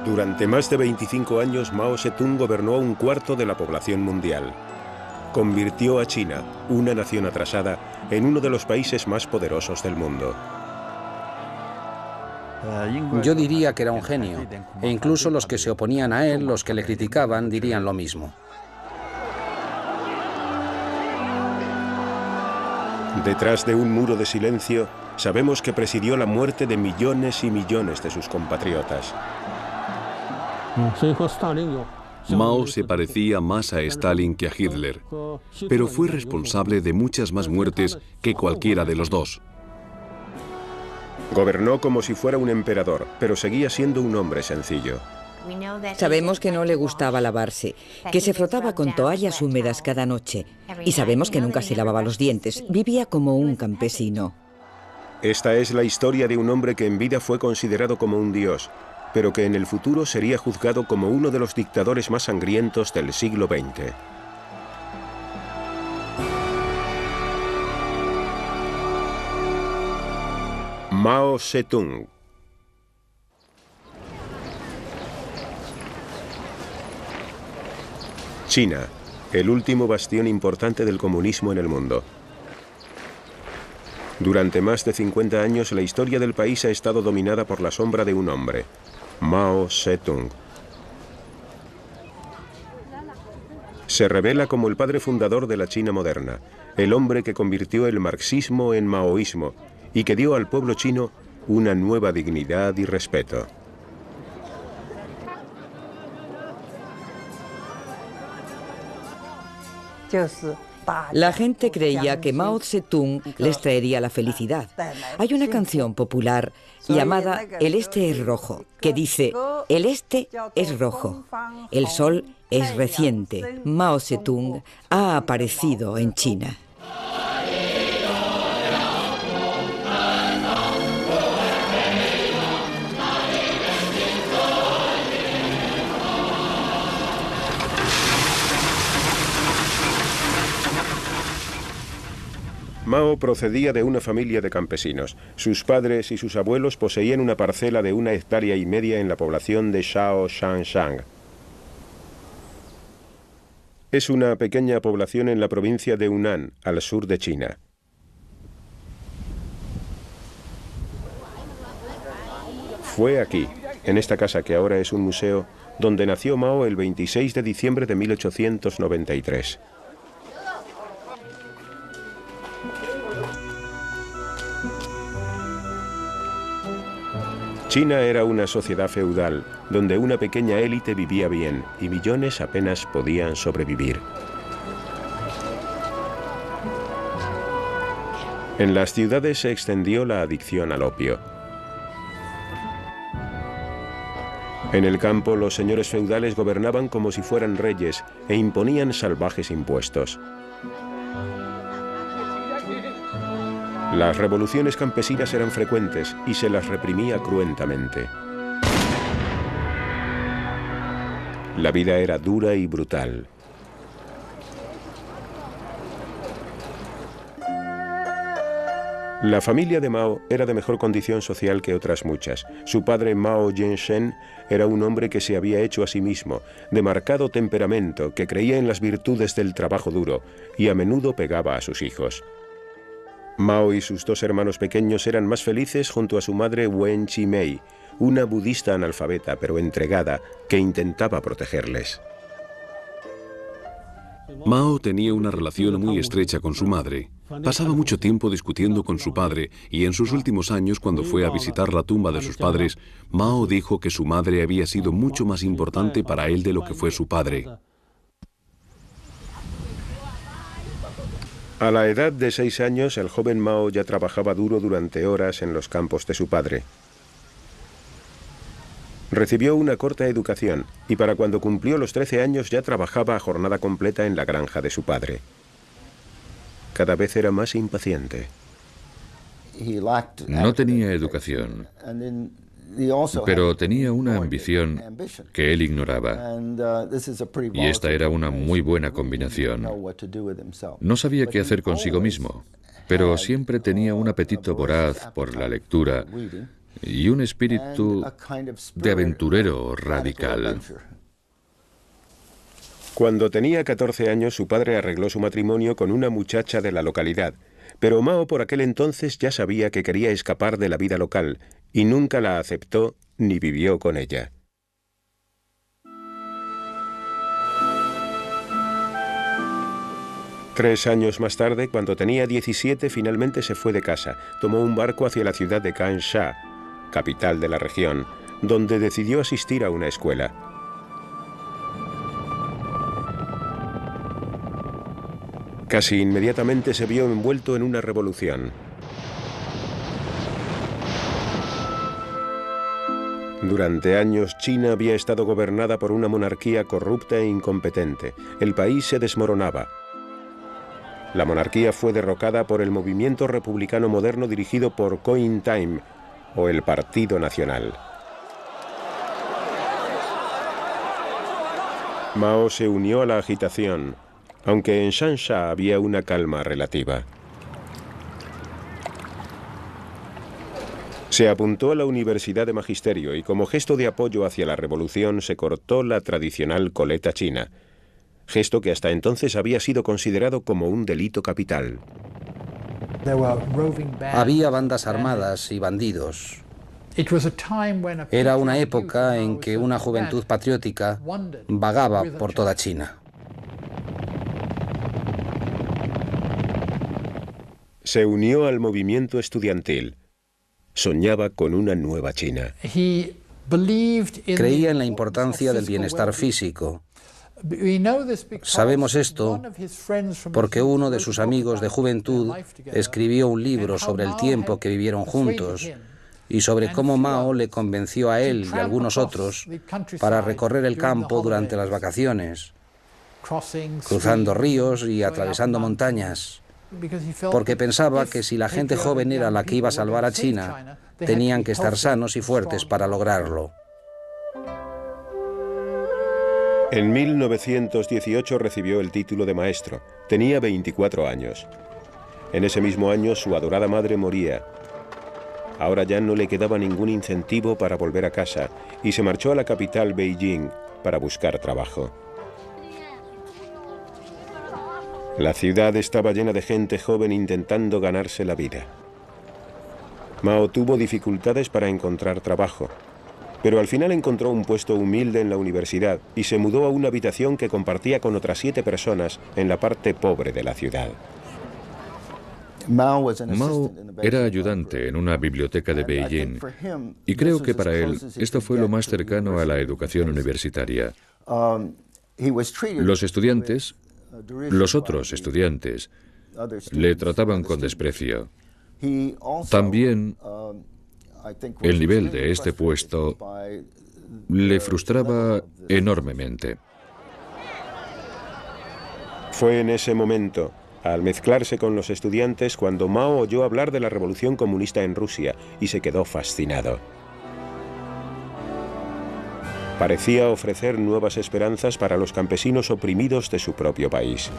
Durante más de 25 años, Mao Zedong gobernó a un cuarto de la población mundial. Convirtió a China, una nación atrasada, en uno de los países más poderosos del mundo. Yo diría que era un genio, e incluso los que se oponían a él, los que le criticaban, dirían lo mismo. Detrás de un muro de silencio, sabemos que presidió la muerte de millones y millones de sus compatriotas. Mao se parecía más a Stalin que a Hitler, pero fue responsable de muchas más muertes que cualquiera de los dos. Gobernó como si fuera un emperador, pero seguía siendo un hombre sencillo. Sabemos que no le gustaba lavarse, que se frotaba con toallas húmedas cada noche, y sabemos que nunca se lavaba los dientes. Vivía como un campesino. Esta es la historia de un hombre que en vida fue considerado como un dios, pero que en el futuro sería juzgado como uno de los dictadores más sangrientos del siglo XX. Mao Zedong. China, el último bastión importante del comunismo en el mundo. Durante más de 50 años, la historia del país ha estado dominada por la sombra de un hombre, Mao Zedong. Se revela como el padre fundador de la China moderna, el hombre que convirtió el marxismo en maoísmo y que dio al pueblo chino una nueva dignidad y respeto. La gente creía que Mao Zedong les traería la felicidad. Hay una canción popular llamada El Este es rojo, que dice: el Este es rojo, el sol es reciente, Mao Zedong ha aparecido en China. Mao procedía de una familia de campesinos. Sus padres y sus abuelos poseían una parcela de 1,5 hectáreas en la población de Shaoxanshang. Es una pequeña población en la provincia de Hunan, al sur de China. Fue aquí, en esta casa que ahora es un museo, donde nació Mao el 26 de diciembre de 1893. China era una sociedad feudal, donde una pequeña élite vivía bien y millones apenas podían sobrevivir. En las ciudades se extendió la adicción al opio. En el campo, los señores feudales gobernaban como si fueran reyes e imponían salvajes impuestos. Las revoluciones campesinas eran frecuentes y se las reprimía cruentamente. La vida era dura y brutal. La familia de Mao era de mejor condición social que otras muchas. Su padre, Mao Zedong, era un hombre que se había hecho a sí mismo, de marcado temperamento, que creía en las virtudes del trabajo duro y a menudo pegaba a sus hijos. Mao y sus 2 hermanos pequeños eran más felices junto a su madre Wen Chi-mei, una budista analfabeta pero entregada que intentaba protegerles. Mao tenía una relación muy estrecha con su madre. Pasaba mucho tiempo discutiendo con su padre y en sus últimos años, cuando fue a visitar la tumba de sus padres, Mao dijo que su madre había sido mucho más importante para él de lo que fue su padre. A la edad de 6 años, el joven Mao ya trabajaba duro durante horas en los campos de su padre. Recibió una corta educación y para cuando cumplió los 13 años ya trabajaba a jornada completa en la granja de su padre. Cada vez era más impaciente. No tenía educación, pero tenía una ambición que él ignoraba. Y esta era una muy buena combinación. No sabía qué hacer consigo mismo, pero siempre tenía un apetito voraz por la lectura y un espíritu de aventurero radical. Cuando tenía 14 años, su padre arregló su matrimonio con una muchacha de la localidad, pero Mao por aquel entonces ya sabía que quería escapar de la vida local y nunca la aceptó ni vivió con ella. Tres años más tarde, cuando tenía 17, finalmente se fue de casa. Tomó un barco hacia la ciudad de Kansha, capital de la región, donde decidió asistir a una escuela. Casi inmediatamente se vio envuelto en una revolución. Durante años, China había estado gobernada por una monarquía corrupta e incompetente. El país se desmoronaba. La monarquía fue derrocada por el movimiento republicano moderno dirigido por Kuomintang, o el Partido Nacional. Mao se unió a la agitación, aunque en Changsha había una calma relativa. Se apuntó a la Universidad de Magisterio y como gesto de apoyo hacia la revolución se cortó la tradicional coleta china, gesto que hasta entonces había sido considerado como un delito capital. Había bandas armadas y bandidos. Era una época en que una juventud patriótica vagaba por toda China. Se unió al movimiento estudiantil. Soñaba con una nueva China. Creía en la importancia del bienestar físico. Sabemos esto porque uno de sus amigos de juventud escribió un libro sobre el tiempo que vivieron juntos y sobre cómo Mao le convenció a él y a algunos otros para recorrer el campo durante las vacaciones, cruzando ríos y atravesando montañas, porque pensaba que si la gente joven era la que iba a salvar a China, tenían que estar sanos y fuertes para lograrlo. En 1918 recibió el título de maestro. Tenía 24 años. En ese mismo año su adorada madre moría. Ahora ya no le quedaba ningún incentivo para volver a casa y se marchó a la capital, Beijing, para buscar trabajo. La ciudad estaba llena de gente joven intentando ganarse la vida. Mao tuvo dificultades para encontrar trabajo, pero al final encontró un puesto humilde en la universidad y se mudó a una habitación que compartía con otras 7 personas en la parte pobre de la ciudad. Mao era ayudante en una biblioteca de Beijing y creo que para él esto fue lo más cercano a la educación universitaria. Los estudiantes, los otros estudiantes, le trataban con desprecio. También el nivel de este puesto le frustraba enormemente. Fue en ese momento, al mezclarse con los estudiantes, cuando Mao oyó hablar de la revolución comunista en Rusia y se quedó fascinado. Parecía ofrecer nuevas esperanzas para los campesinos oprimidos de su propio país.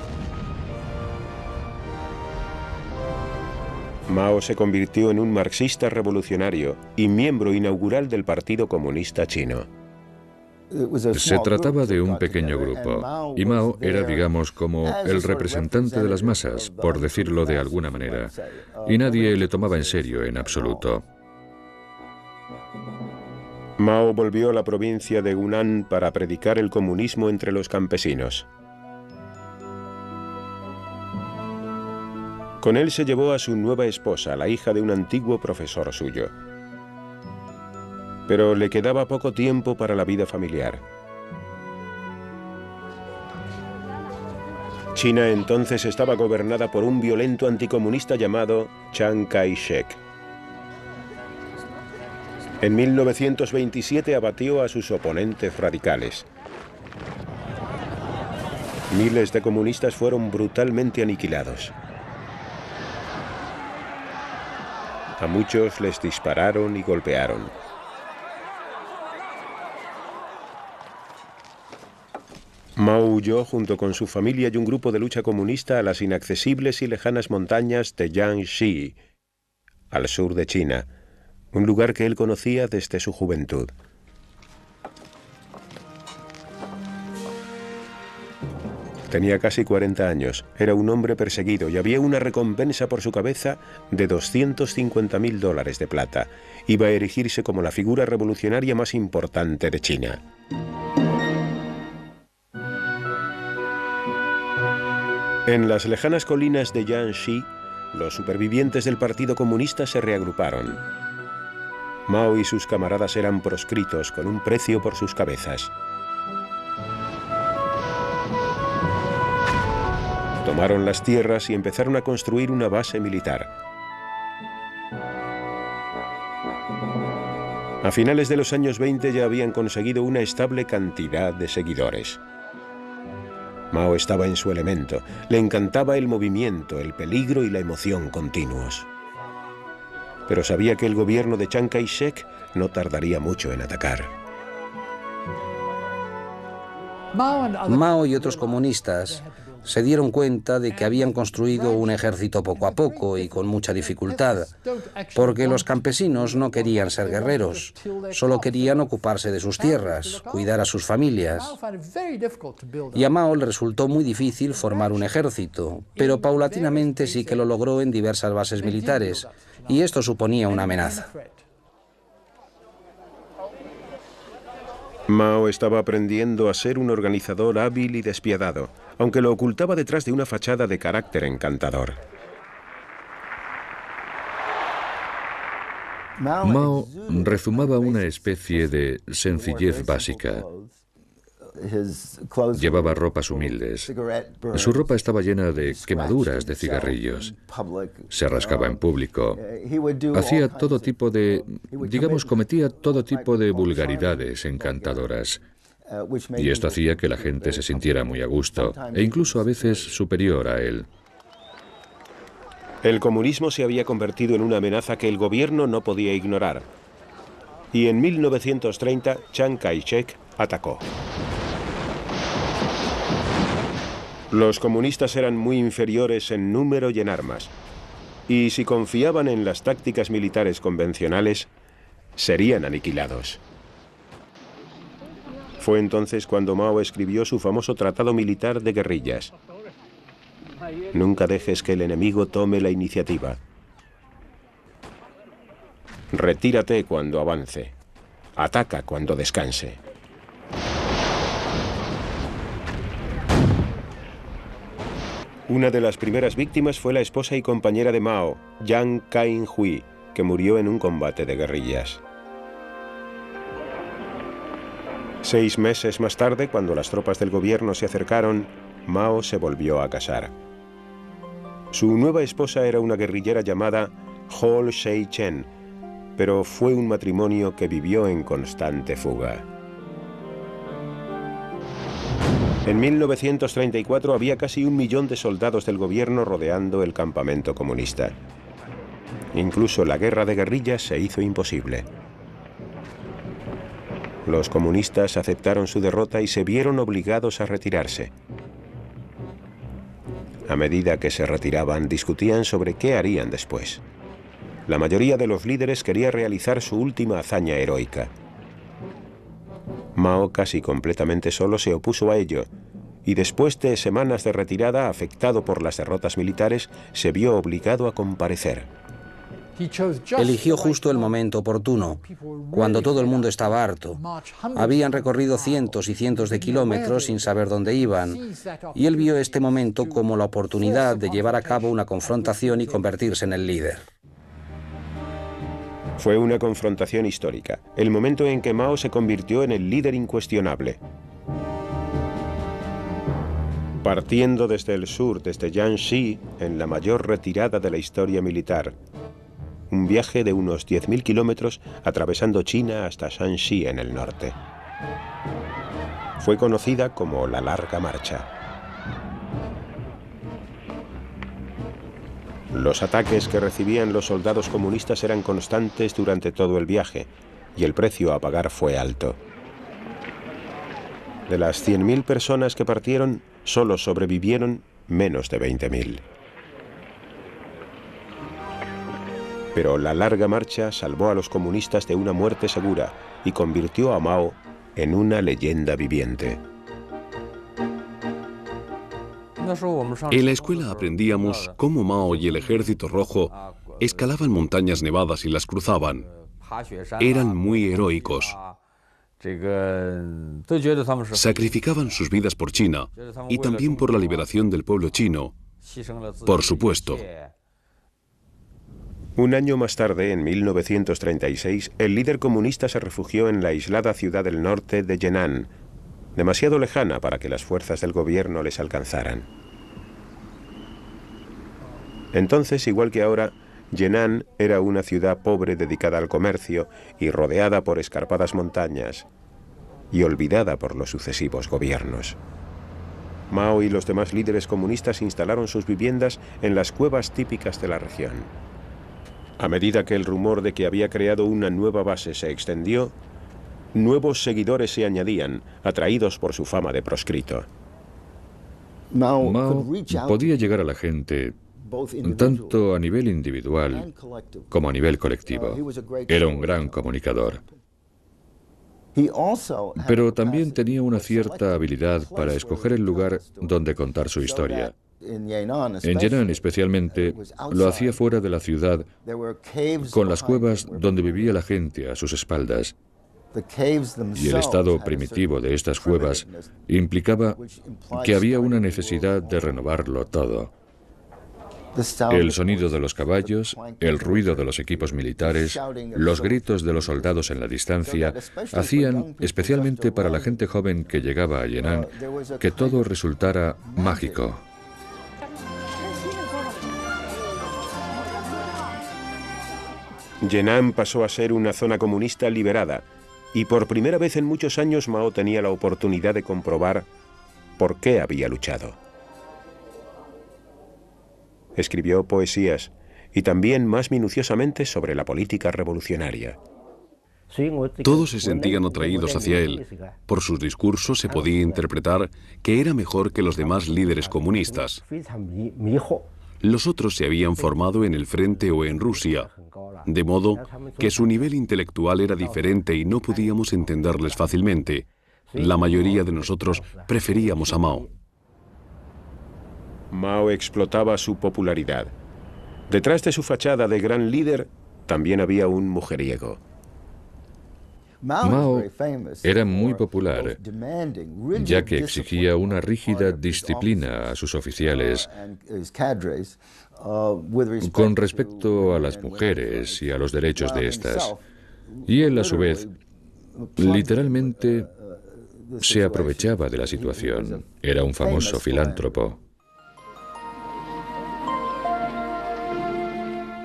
Mao se convirtió en un marxista revolucionario y miembro inaugural del Partido Comunista Chino. Se trataba de un pequeño grupo, y Mao era, digamos, como el representante de las masas, por decirlo de alguna manera, y nadie le tomaba en serio en absoluto. Mao volvió a la provincia de Hunan para predicar el comunismo entre los campesinos. Con él se llevó a su nueva esposa, la hija de un antiguo profesor suyo. Pero le quedaba poco tiempo para la vida familiar. China entonces estaba gobernada por un violento anticomunista llamado Chiang Kai-shek. En 1927 abatió a sus oponentes radicales. Miles de comunistas fueron brutalmente aniquilados. A muchos les dispararon y golpearon. Mao huyó junto con su familia y un grupo de lucha comunista a las inaccesibles y lejanas montañas de Jiangxi, al sur de China, un lugar que él conocía desde su juventud. Tenía casi 40 años, era un hombre perseguido y había una recompensa por su cabeza de $250.000 de plata. Iba a erigirse como la figura revolucionaria más importante de China. En las lejanas colinas de Jiangxi, los supervivientes del Partido Comunista se reagruparon. Mao y sus camaradas eran proscritos con un precio por sus cabezas. Tomaron las tierras y empezaron a construir una base militar. A finales de los años 20 ya habían conseguido una estable cantidad de seguidores. Mao estaba en su elemento. Le encantaba el movimiento, el peligro y la emoción continuos. Pero sabía que el gobierno de Chiang Kai-shek no tardaría mucho en atacar. Mao y otros comunistas se dieron cuenta de que habían construido un ejército poco a poco y con mucha dificultad, porque los campesinos no querían ser guerreros, solo querían ocuparse de sus tierras, cuidar a sus familias. Y a Mao le resultó muy difícil formar un ejército, pero paulatinamente sí que lo logró en diversas bases militares, y esto suponía una amenaza. Mao estaba aprendiendo a ser un organizador hábil y despiadado, aunque lo ocultaba detrás de una fachada de carácter encantador. Mao rezumaba una especie de sencillez básica. Llevaba ropas humildes. Su ropa estaba llena de quemaduras de cigarrillos. Se rascaba en público. Hacía todo tipo de, cometía todo tipo de vulgaridades encantadoras. Y esto hacía que la gente se sintiera muy a gusto, e incluso a veces superior a él. El comunismo se había convertido en una amenaza que el gobierno no podía ignorar. Y en 1930, Chiang Kai-shek atacó. Los comunistas eran muy inferiores en número y en armas, y si confiaban en las tácticas militares convencionales, serían aniquilados. Fue entonces cuando Mao escribió su famoso tratado militar de guerrillas. Nunca dejes que el enemigo tome la iniciativa. Retírate cuando avance. Ataca cuando descanse. Una de las primeras víctimas fue la esposa y compañera de Mao, Yang Kai-hui, que murió en un combate de guerrillas. 6 meses más tarde, cuando las tropas del gobierno se acercaron, Mao se volvió a casar. Su nueva esposa era una guerrillera llamada Hol Shei-chen, pero fue un matrimonio que vivió en constante fuga. En 1934 había casi 1 millón de soldados del gobierno rodeando el campamento comunista. Incluso la guerra de guerrillas se hizo imposible. Los comunistas aceptaron su derrota y se vieron obligados a retirarse. A medida que se retiraban, discutían sobre qué harían después. La mayoría de los líderes quería realizar su última hazaña heroica. Mao, casi completamente solo, se opuso a ello, y después de semanas de retirada, afectado por las derrotas militares, se vio obligado a comparecer. Eligió justo el momento oportuno, cuando todo el mundo estaba harto. Habían recorrido cientos y cientos de kilómetros sin saber dónde iban, y él vio este momento como la oportunidad de llevar a cabo una confrontación y convertirse en el líder. Fue una confrontación histórica, el momento en que Mao se convirtió en el líder incuestionable. Partiendo desde el sur, desde Jiangxi, en la mayor retirada de la historia militar, un viaje de unos 10.000 kilómetros atravesando China hasta Shanxi en el norte. Fue conocida como la Larga Marcha. Los ataques que recibían los soldados comunistas eran constantes durante todo el viaje, y el precio a pagar fue alto. De las 100.000 personas que partieron, solo sobrevivieron menos de 20.000. Pero la larga marcha salvó a los comunistas de una muerte segura y convirtió a Mao en una leyenda viviente. En la escuela aprendíamos cómo Mao y el Ejército Rojo escalaban montañas nevadas y las cruzaban. Eran muy heroicos. Sacrificaban sus vidas por China y también por la liberación del pueblo chino, por supuesto. Un año más tarde, en 1936, el líder comunista se refugió en la aislada ciudad del norte de Yenan, demasiado lejana para que las fuerzas del gobierno les alcanzaran. Entonces, igual que ahora, Yenan era una ciudad pobre dedicada al comercio y rodeada por escarpadas montañas, y olvidada por los sucesivos gobiernos. Mao y los demás líderes comunistas instalaron sus viviendas en las cuevas típicas de la región. A medida que el rumor de que había creado una nueva base se extendió, nuevos seguidores se añadían, atraídos por su fama de proscrito. Mao podía llegar a la gente tanto a nivel individual como a nivel colectivo. Era un gran comunicador. Pero también tenía una cierta habilidad para escoger el lugar donde contar su historia. En Yenan especialmente lo hacía fuera de la ciudad, con las cuevas donde vivía la gente a sus espaldas. Y el estado primitivo de estas cuevas implicaba que había una necesidad de renovarlo todo. El sonido de los caballos, el ruido de los equipos militares, los gritos de los soldados en la distancia, hacían, especialmente para la gente joven que llegaba a Yenan, que todo resultara mágico. Yenan pasó a ser una zona comunista liberada, y por primera vez en muchos años Mao tenía la oportunidad de comprobar por qué había luchado. Escribió poesías y también más minuciosamente sobre la política revolucionaria. Todos se sentían atraídos hacia él. Por sus discursos se podía interpretar que era mejor que los demás líderes comunistas. Los otros se habían formado en el frente o en Rusia, de modo que su nivel intelectual era diferente y no podíamos entenderles fácilmente. La mayoría de nosotros preferíamos a Mao. Mao explotaba su popularidad. Detrás de su fachada de gran líder, también había un mujeriego. Mao era muy popular, ya que exigía una rígida disciplina a sus oficiales con respecto a las mujeres y a los derechos de estas. Y él, a su vez, literalmente se aprovechaba de la situación. Era un famoso filántropo.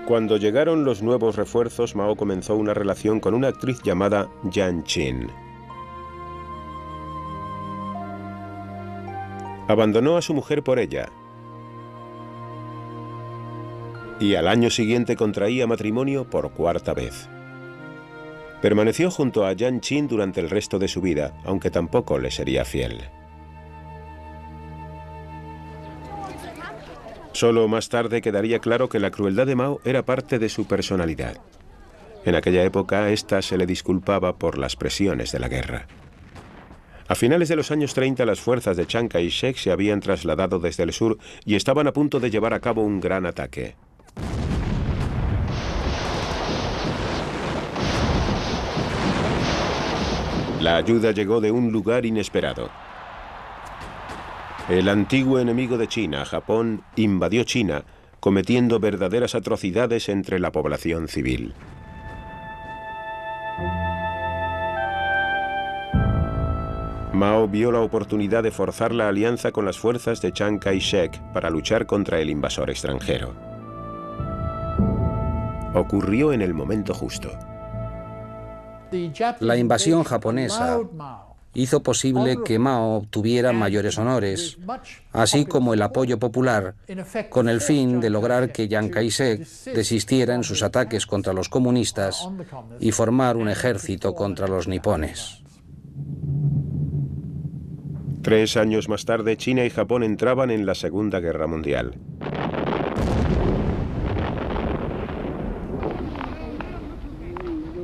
Cuando llegaron los nuevos refuerzos, Mao comenzó una relación con una actriz llamada Yang Qin. Abandonó a su mujer por ella. Y al año siguiente contraía matrimonio por cuarta vez. Permaneció junto a Yang Qin durante el resto de su vida, aunque tampoco le sería fiel. Solo más tarde quedaría claro que la crueldad de Mao era parte de su personalidad. En aquella época, a esta se le disculpaba por las presiones de la guerra. A finales de los años 30, las fuerzas de Chiang Kai-shek se habían trasladado desde el sur y estaban a punto de llevar a cabo un gran ataque. La ayuda llegó de un lugar inesperado. El antiguo enemigo de China, Japón, invadió China, cometiendo verdaderas atrocidades entre la población civil. Mao vio la oportunidad de forzar la alianza con las fuerzas de Chiang Kai-shek para luchar contra el invasor extranjero. Ocurrió en el momento justo. La invasión japonesa hizo posible que Mao obtuviera mayores honores, así como el apoyo popular, con el fin de lograr que Chiang Kai-shek desistiera en sus ataques contra los comunistas y formar un ejército contra los nipones. 3 años más tarde, China y Japón entraban en la Segunda Guerra Mundial.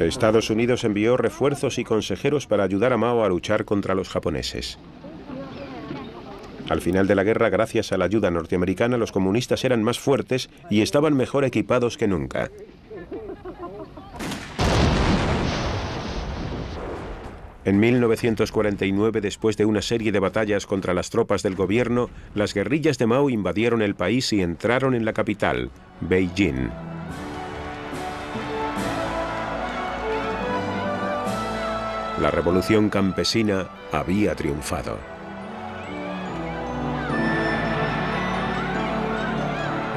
Estados Unidos envió refuerzos y consejeros para ayudar a Mao a luchar contra los japoneses. Al final de la guerra, gracias a la ayuda norteamericana, los comunistas eran más fuertes y estaban mejor equipados que nunca. En 1949, después de una serie de batallas contra las tropas del gobierno, las guerrillas de Mao invadieron el país y entraron en la capital, Beijing. La revolución campesina había triunfado.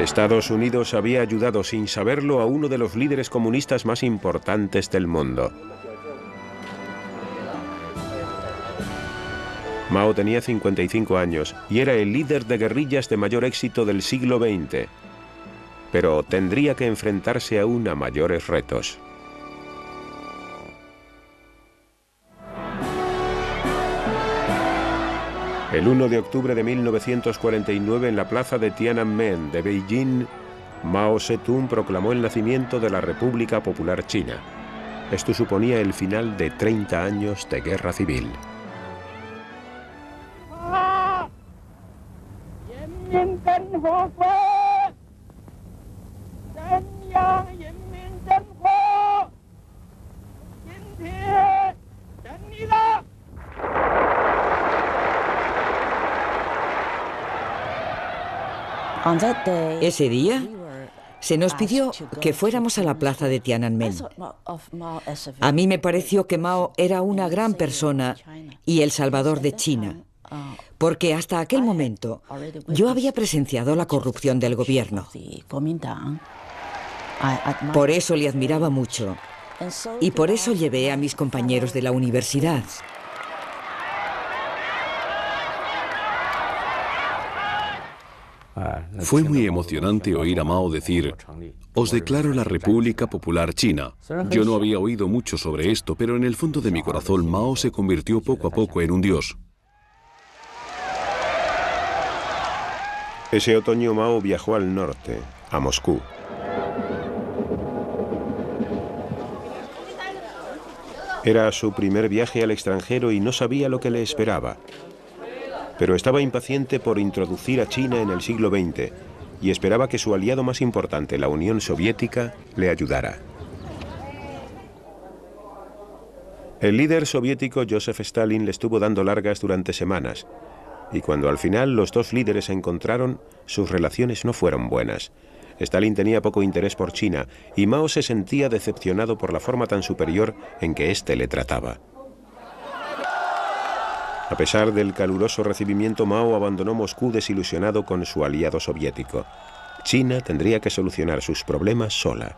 Estados Unidos había ayudado sin saberlo a uno de los líderes comunistas más importantes del mundo. Mao tenía 55 años y era el líder de guerrillas de mayor éxito del siglo XX, pero tendría que enfrentarse aún a mayores retos. El 1 de octubre de 1949, en la plaza de Tiananmen de Beijing, Mao Zedong proclamó el nacimiento de la República Popular China. Esto suponía el final de 30 años de guerra civil. Ese día se nos pidió que fuéramos a la plaza de Tiananmen. A mí me pareció que Mao era una gran persona y el salvador de China, porque hasta aquel momento yo había presenciado la corrupción del gobierno. Por eso le admiraba mucho y por eso llevé a mis compañeros de la universidad. Fue muy emocionante oír a Mao decir: «Os declaro la República Popular China». Yo no había oído mucho sobre esto, pero en el fondo de mi corazón Mao se convirtió poco a poco en un dios. Ese otoño Mao viajó al norte, a Moscú. Era su primer viaje al extranjero y no sabía lo que le esperaba. Pero estaba impaciente por introducir a China en el siglo XX y esperaba que su aliado más importante, la Unión Soviética, le ayudara. El líder soviético Joseph Stalin le estuvo dando largas durante semanas, y cuando al final los dos líderes se encontraron, sus relaciones no fueron buenas. Stalin tenía poco interés por China y Mao se sentía decepcionado por la forma tan superior en que éste le trataba. A pesar del caluroso recibimiento, Mao abandonó Moscú desilusionado con su aliado soviético. China tendría que solucionar sus problemas sola.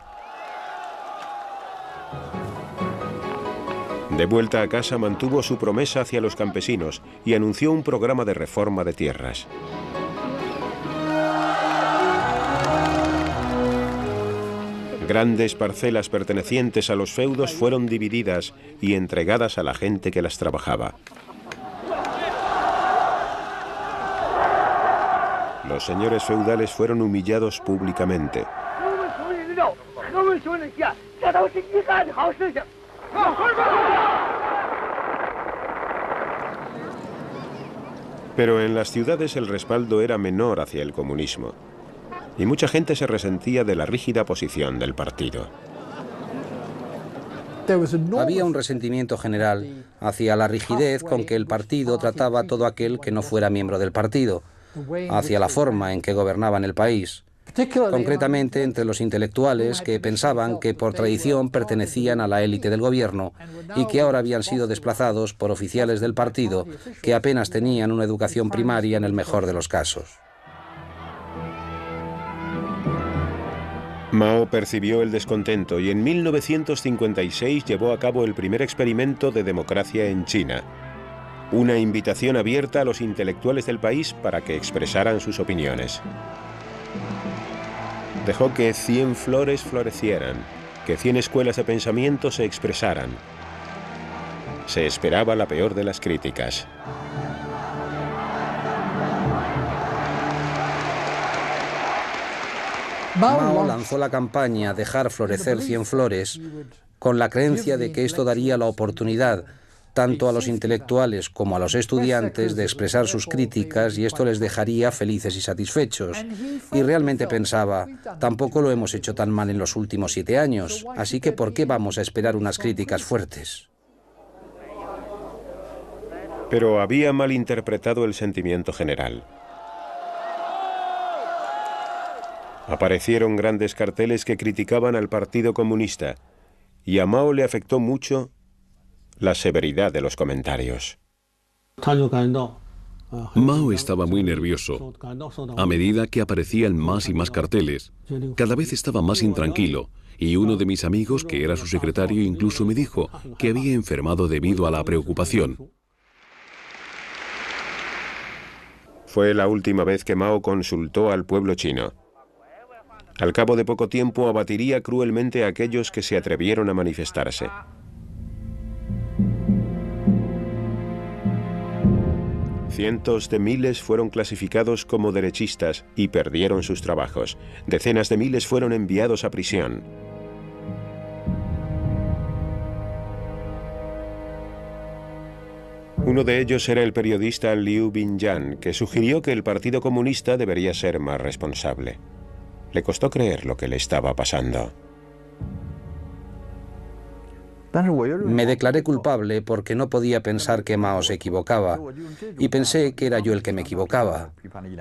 De vuelta a casa, mantuvo su promesa hacia los campesinos y anunció un programa de reforma de tierras. Grandes parcelas pertenecientes a los feudos fueron divididas y entregadas a la gente que las trabajaba. Los señores feudales fueron humillados públicamente. Pero en las ciudades el respaldo era menor hacia el comunismo, y mucha gente se resentía de la rígida posición del partido. Había un resentimiento general hacia la rigidez con que el partido trataba a todo aquel que no fuera miembro del partido, hacia la forma en que gobernaban el país, concretamente entre los intelectuales que pensaban que por tradición pertenecían a la élite del gobierno y que ahora habían sido desplazados por oficiales del partido que apenas tenían una educación primaria en el mejor de los casos. Mao percibió el descontento y en 1956 llevó a cabo el primer experimento de democracia en China. Una invitación abierta a los intelectuales del país para que expresaran sus opiniones. Dejó que 100 flores florecieran, que 100 escuelas de pensamiento se expresaran. Se esperaba la peor de las críticas. Mao lanzó la campaña Dejar florecer 100 flores con la creencia de que esto daría la oportunidad tanto a los intelectuales como a los estudiantes de expresar sus críticas y esto les dejaría felices y satisfechos. Y realmente pensaba, tampoco lo hemos hecho tan mal en los últimos 7 años, así que ¿por qué vamos a esperar unas críticas fuertes? Pero había malinterpretado el sentimiento general. Aparecieron grandes carteles que criticaban al Partido Comunista y a Mao le afectó mucho la severidad de los comentarios. Mao estaba muy nervioso. A medida que aparecían más y más carteles, cada vez estaba más intranquilo, y uno de mis amigos, que era su secretario, incluso me dijo que había enfermado debido a la preocupación. Fue la última vez que Mao consultó al pueblo chino. Al cabo de poco tiempo abatiría cruelmente a aquellos que se atrevieron a manifestarse. Cientos de miles fueron clasificados como derechistas y perdieron sus trabajos. Decenas de miles fueron enviados a prisión. Uno de ellos era el periodista Liu Binyan, que sugirió que el Partido Comunista debería ser más responsable. Le costó creer lo que le estaba pasando. Me declaré culpable porque no podía pensar que Mao se equivocaba, y pensé que era yo el que me equivocaba.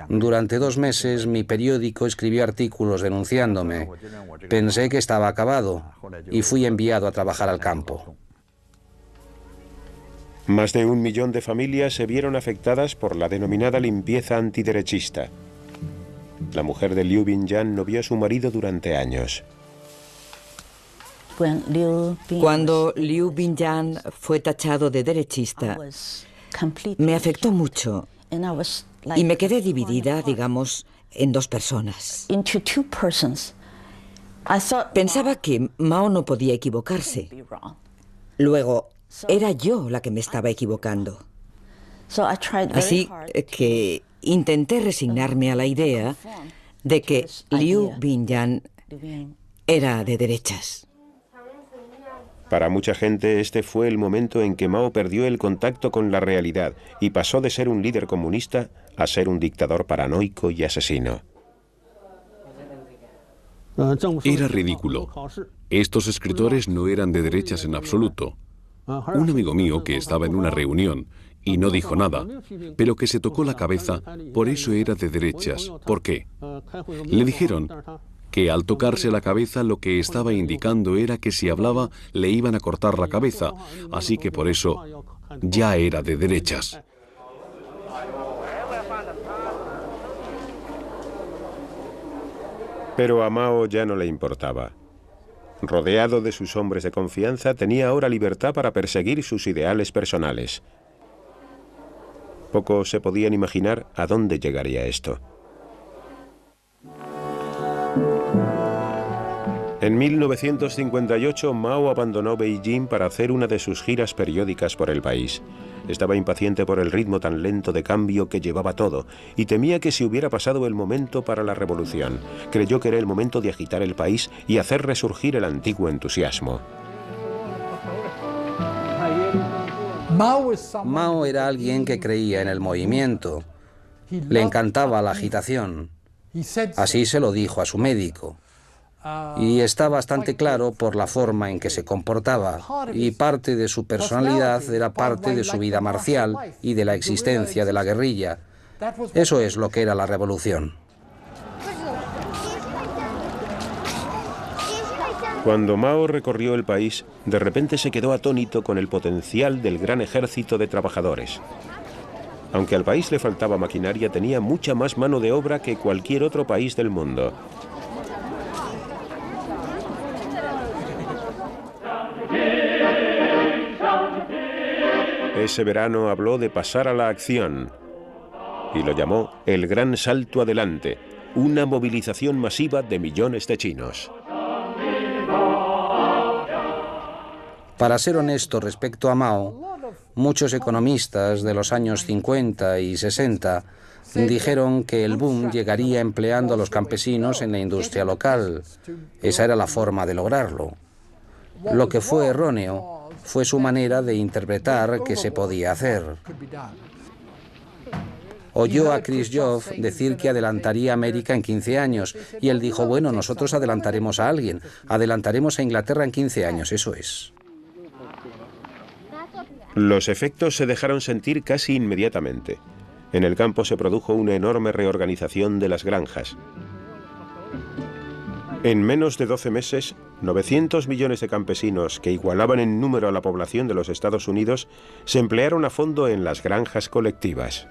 Durante 2 meses mi periódico escribió artículos denunciándome. Pensé que estaba acabado, y fui enviado a trabajar al campo. Más de 1 millón de familias se vieron afectadas por la denominada limpieza antiderechista. La mujer de Liu Binyan no vio a su marido durante años. Cuando Liu Binyan fue tachado de derechista, me afectó mucho y me quedé dividida, digamos, en 2 personas. Pensaba que Mao no podía equivocarse. Luego, era yo la que me estaba equivocando. Así que intenté resignarme a la idea de que Liu Binyan era de derechas. Para mucha gente este fue el momento en que Mao perdió el contacto con la realidad y pasó de ser un líder comunista a ser un dictador paranoico y asesino. Era ridículo. Estos escritores no eran de derechas en absoluto. Un amigo mío que estaba en una reunión y no dijo nada, pero que se tocó la cabeza, por eso era de derechas. ¿Por qué? Le dijeron que al tocarse la cabeza lo que estaba indicando era que si hablaba le iban a cortar la cabeza, así que por eso ya era de derechas. Pero a Mao ya no le importaba. Rodeado de sus hombres de confianza, tenía ahora libertad para perseguir sus ideales personales. Pocos se podían imaginar a dónde llegaría esto. En 1958, Mao abandonó Beijing para hacer una de sus giras periódicas por el país. Estaba impaciente por el ritmo tan lento de cambio que llevaba todo y temía que se hubiera pasado el momento para la revolución. Creyó que era el momento de agitar el país y hacer resurgir el antiguo entusiasmo. Mao era alguien que creía en el movimiento. Le encantaba la agitación. Así se lo dijo a su médico. Y está bastante claro por la forma en que se comportaba, y parte de su personalidad era parte de su vida marcial y de la existencia de la guerrilla. Eso es lo que era la revolución. Cuando Mao recorrió el país, de repente se quedó atónito con el potencial del gran ejército de trabajadores. Aunque al país le faltaba maquinaria, tenía mucha más mano de obra que cualquier otro país del mundo. Ese verano habló de pasar a la acción y lo llamó el gran salto adelante, una movilización masiva de millones de chinos. Para ser honesto respecto a Mao, muchos economistas de los años 50 y 60 dijeron que el boom llegaría empleando a los campesinos en la industria local. Esa era la forma de lograrlo. Lo que fue erróneo fue su manera de interpretar qué se podía hacer. Oyó a Khrushchev decir que adelantaría a América en 15 años y él dijo, bueno, nosotros adelantaremos a alguien, adelantaremos a Inglaterra en 15 años, eso es. Los efectos se dejaron sentir casi inmediatamente. En el campo se produjo una enorme reorganización de las granjas. En menos de 12 meses, 900 millones de campesinos, que igualaban en número a la población de los Estados Unidos, se emplearon a fondo en las granjas colectivas.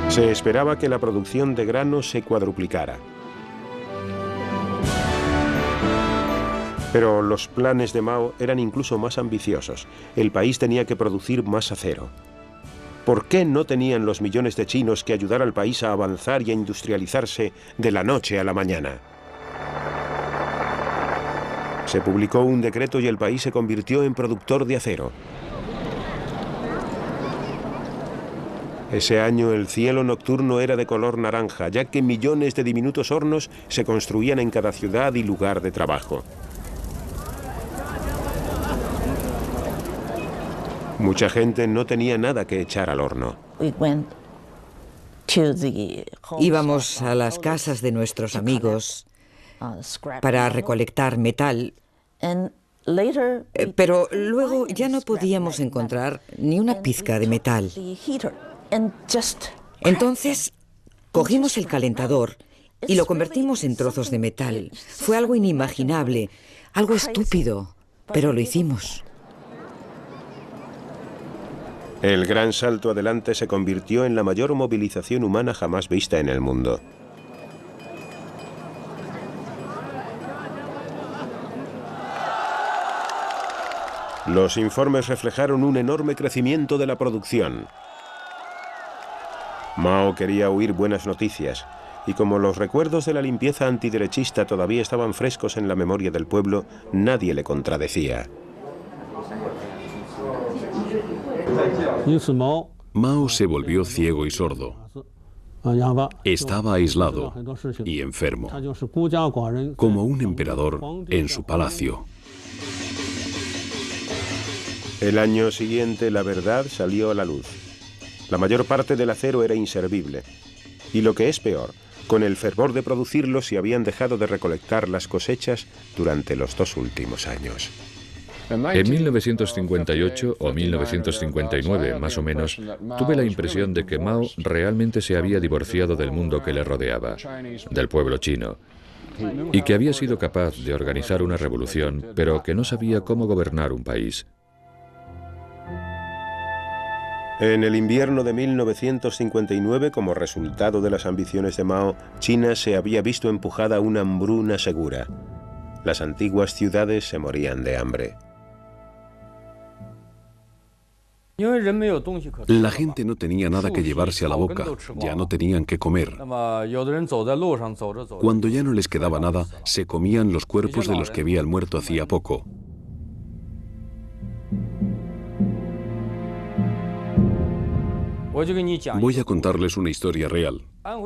Se esperaba que la producción de grano se cuadruplicara. Pero los planes de Mao eran incluso más ambiciosos. El país tenía que producir más acero. ¿Por qué no tenían los millones de chinos que ayudar al país a avanzar y a industrializarse de la noche a la mañana? Se publicó un decreto y el país se convirtió en productor de acero. Ese año el cielo nocturno era de color naranja, ya que millones de diminutos hornos se construían en cada ciudad y lugar de trabajo. Mucha gente no tenía nada que echar al horno. Íbamos a las casas de nuestros amigos para recolectar metal, pero luego ya no podíamos encontrar ni una pizca de metal. Entonces cogimos el calentador y lo convertimos en trozos de metal. Fue algo inimaginable, algo estúpido, pero lo hicimos. El gran salto adelante se convirtió en la mayor movilización humana jamás vista en el mundo. Los informes reflejaron un enorme crecimiento de la producción. Mao quería oír buenas noticias, y como los recuerdos de la limpieza antiderechista todavía estaban frescos en la memoria del pueblo, nadie le contradecía. Mao se volvió ciego y sordo. Estaba aislado y enfermo, como un emperador en su palacio. El año siguiente la verdad salió a la luz. La mayor parte del acero era inservible. Y lo que es peor, con el fervor de producirlo se habían dejado de recolectar las cosechas durante los 2 últimos años. En 1958 o 1959, más o menos, tuve la impresión de que Mao realmente se había divorciado del mundo que le rodeaba, del pueblo chino, y que había sido capaz de organizar una revolución, pero que no sabía cómo gobernar un país. En el invierno de 1959, como resultado de las ambiciones de Mao, China se había visto empujada a una hambruna segura. Las antiguas ciudades se morían de hambre. La gente no tenía nada que llevarse a la boca, ya no tenían que comer. Cuando ya no les quedaba nada, se comían los cuerpos de los que habían muerto hacía poco. Voy a contarles una historia real.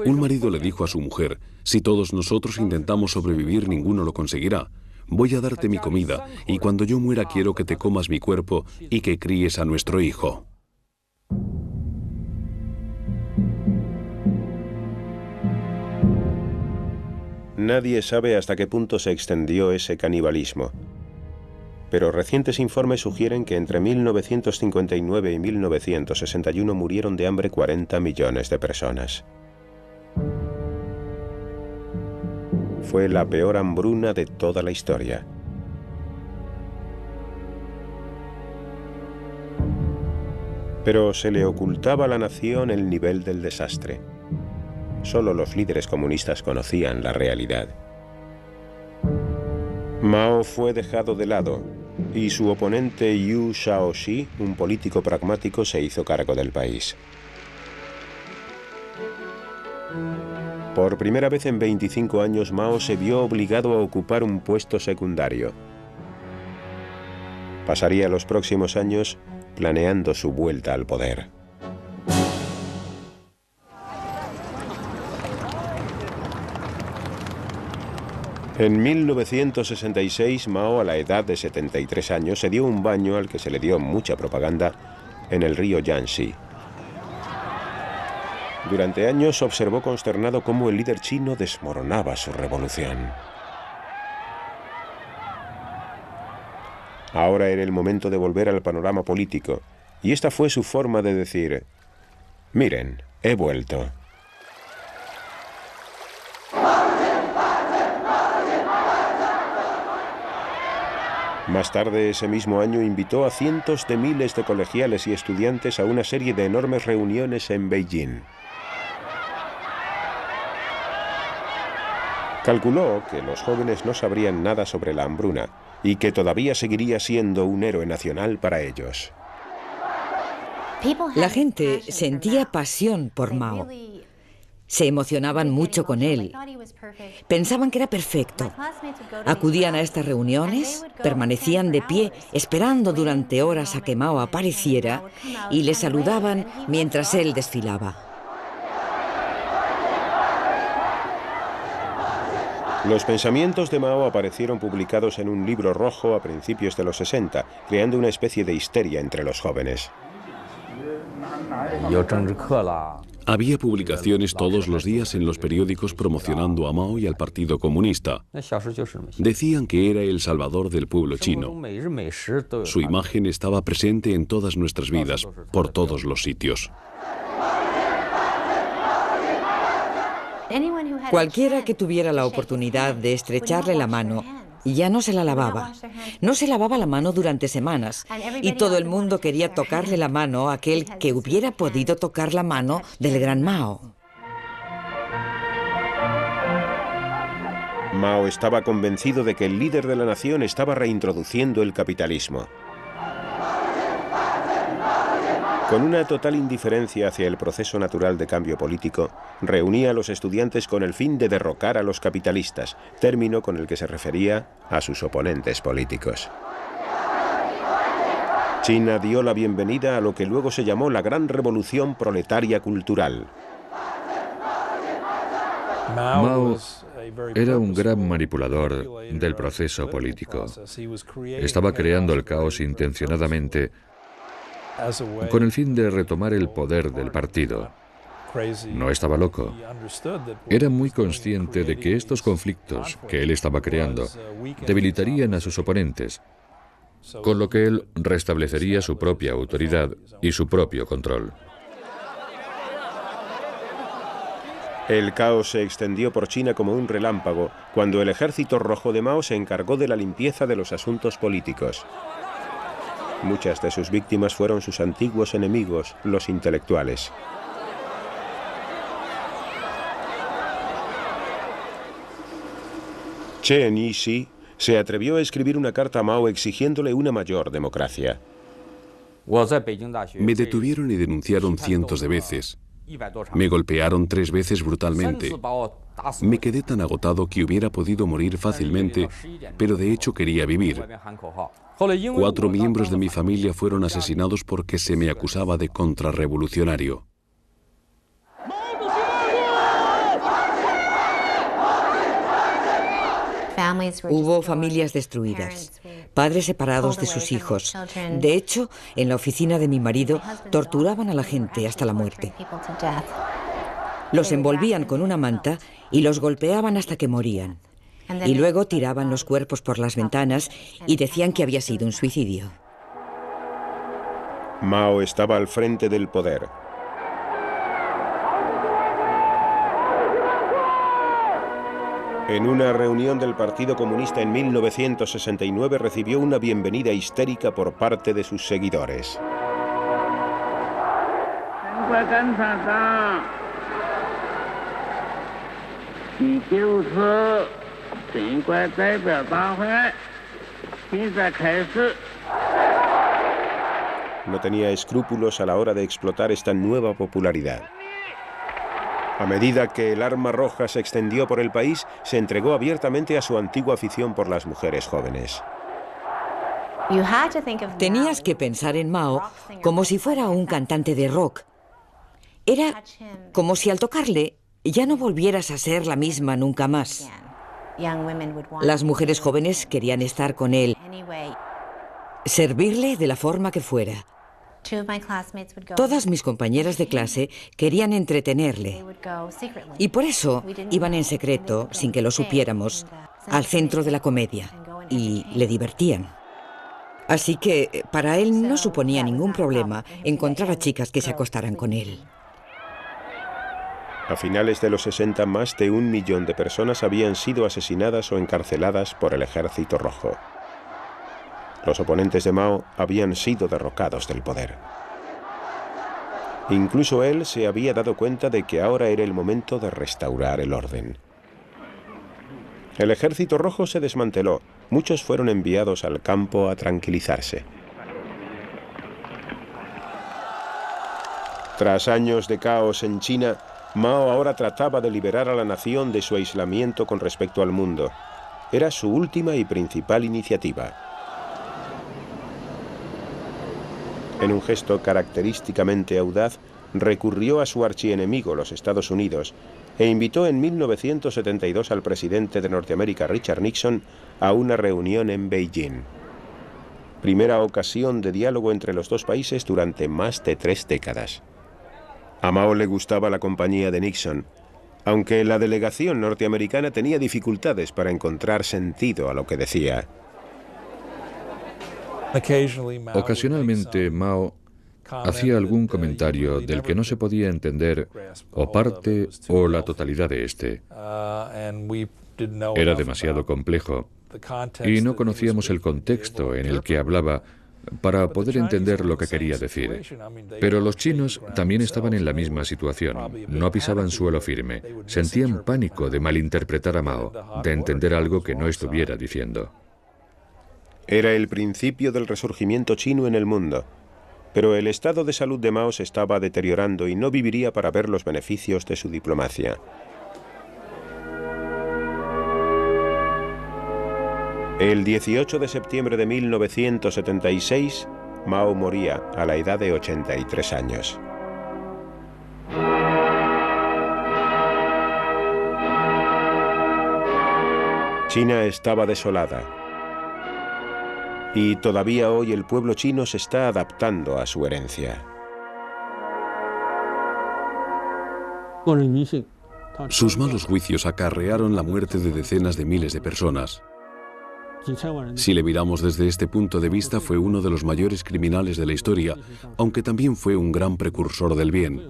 Un marido le dijo a su mujer, si todos nosotros intentamos sobrevivir, ninguno lo conseguirá. Voy a darte mi comida, y cuando yo muera quiero que te comas mi cuerpo y que críes a nuestro hijo. Nadie sabe hasta qué punto se extendió ese canibalismo. Pero recientes informes sugieren que entre 1959 y 1961 murieron de hambre 40 millones de personas. Fue la peor hambruna de toda la historia. Pero se le ocultaba a la nación el nivel del desastre. Solo los líderes comunistas conocían la realidad. Mao fue dejado de lado y su oponente Yu Shaoxi, un político pragmático, se hizo cargo del país. Por primera vez en 25 años, Mao se vio obligado a ocupar un puesto secundario. Pasaría los próximos años planeando su vuelta al poder. En 1966, Mao, a la edad de 73 años, se dio un baño al que se le dio mucha propaganda en el río Yangtze. Durante años observó consternado cómo el líder chino desmoronaba su revolución. Ahora era el momento de volver al panorama político, y esta fue su forma de decir: miren, he vuelto. Más tarde ese mismo año invitó a cientos de miles de colegiales y estudiantes a una serie de enormes reuniones en Beijing. Calculó que los jóvenes no sabrían nada sobre la hambruna y que todavía seguiría siendo un héroe nacional para ellos. La gente sentía pasión por Mao. Se emocionaban mucho con él. Pensaban que era perfecto. Acudían a estas reuniones, permanecían de pie, esperando durante horas a que Mao apareciera y le saludaban mientras él desfilaba. Los pensamientos de Mao aparecieron publicados en un libro rojo a principios de los 60, creando una especie de histeria entre los jóvenes. Había publicaciones todos los días en los periódicos promocionando a Mao y al Partido Comunista. Decían que era el salvador del pueblo chino. Su imagen estaba presente en todas nuestras vidas, por todos los sitios. Cualquiera que tuviera la oportunidad de estrecharle la mano, ya no se la lavaba. No se lavaba la mano durante semanas, y todo el mundo quería tocarle la mano a aquel que hubiera podido tocar la mano del gran Mao. Mao estaba convencido de que el líder de la nación estaba reintroduciendo el capitalismo. Con una total indiferencia hacia el proceso natural de cambio político, reunía a los estudiantes con el fin de derrocar a los capitalistas, término con el que se refería a sus oponentes políticos. China dio la bienvenida a lo que luego se llamó la Gran Revolución Proletaria Cultural. Mao era un gran manipulador del proceso político. Estaba creando el caos intencionadamente con el fin de retomar el poder del partido. No estaba loco. Era muy consciente de que estos conflictos que él estaba creando debilitarían a sus oponentes, con lo que él restablecería su propia autoridad y su propio control. El caos se extendió por China como un relámpago cuando el ejército rojo de Mao se encargó de la limpieza de los asuntos políticos. Muchas de sus víctimas fueron sus antiguos enemigos, los intelectuales. Chen Yixi se atrevió a escribir una carta a Mao exigiéndole una mayor democracia. Me detuvieron y denunciaron cientos de veces. Me golpearon 3 veces brutalmente. Me quedé tan agotado que hubiera podido morir fácilmente, pero de hecho quería vivir. 4 miembros de mi familia fueron asesinados porque se me acusaba de contrarrevolucionario. Hubo familias destruidas, padres separados de sus hijos. De hecho, en la oficina de mi marido torturaban a la gente hasta la muerte. Los envolvían con una manta y los golpeaban hasta que morían. Y luego tiraban los cuerpos por las ventanas y decían que había sido un suicidio. Mao estaba al frente del poder. En una reunión del Partido Comunista en 1969 recibió una bienvenida histérica por parte de sus seguidores. No tenía escrúpulos a la hora de explotar esta nueva popularidad. A medida que el arma roja se extendió por el país, se entregó abiertamente a su antigua afición por las mujeres jóvenes. Tenías que pensar en Mao como si fuera un cantante de rock. Era como si al tocarle ya no volvieras a ser la misma nunca más. Las mujeres jóvenes querían estar con él, servirle de la forma que fuera. Todas mis compañeras de clase querían entretenerle y por eso iban en secreto, sin que lo supiéramos, al centro de la comedia y le divertían. Así que para él no suponía ningún problema encontrar a chicas que se acostaran con él. A finales de los 60, más de 1 millón de personas habían sido asesinadas o encarceladas por el Ejército Rojo. Los oponentes de Mao habían sido derrocados del poder. Incluso él se había dado cuenta de que ahora era el momento de restaurar el orden. El Ejército Rojo se desmanteló. Muchos fueron enviados al campo a tranquilizarse. Tras años de caos en China, Mao ahora trataba de liberar a la nación de su aislamiento con respecto al mundo. Era su última y principal iniciativa. En un gesto característicamente audaz, recurrió a su archienemigo, los Estados Unidos, e invitó en 1972 al presidente de Norteamérica, Richard Nixon, a una reunión en Beijing. Primera ocasión de diálogo entre los dos países durante más de 3 décadas. A Mao le gustaba la compañía de Nixon, aunque la delegación norteamericana tenía dificultades para encontrar sentido a lo que decía. Ocasionalmente Mao hacía algún comentario del que no se podía entender o parte o la totalidad de este. Era demasiado complejo y no conocíamos el contexto en el que hablaba para poder entender lo que quería decir. Pero los chinos también estaban en la misma situación. No pisaban suelo firme. Sentían pánico de malinterpretar a Mao, de entender algo que no estuviera diciendo. Era el principio del resurgimiento chino en el mundo, pero el estado de salud de Mao se estaba deteriorando y no viviría para ver los beneficios de su diplomacia. El 18 de septiembre de 1976, Mao moría a la edad de 83 años. China estaba desolada. Y todavía hoy el pueblo chino se está adaptando a su herencia. Sus malos juicios acarrearon la muerte de decenas de miles de personas. Si le miramos desde este punto de vista, fue uno de los mayores criminales de la historia, aunque también fue un gran precursor del bien.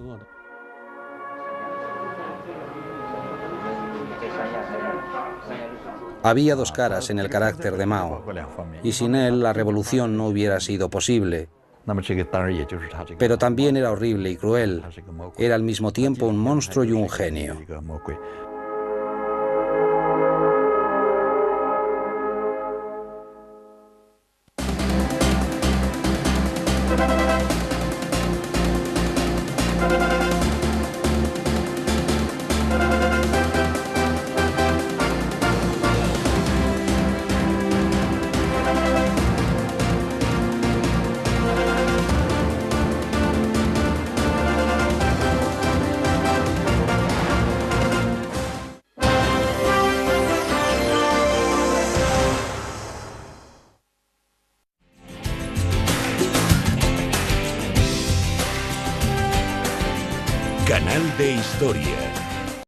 Había 2 caras en el carácter de Mao, y sin él la revolución no hubiera sido posible. Pero también era horrible y cruel. Era al mismo tiempo un monstruo y un genio. Canal de Historia.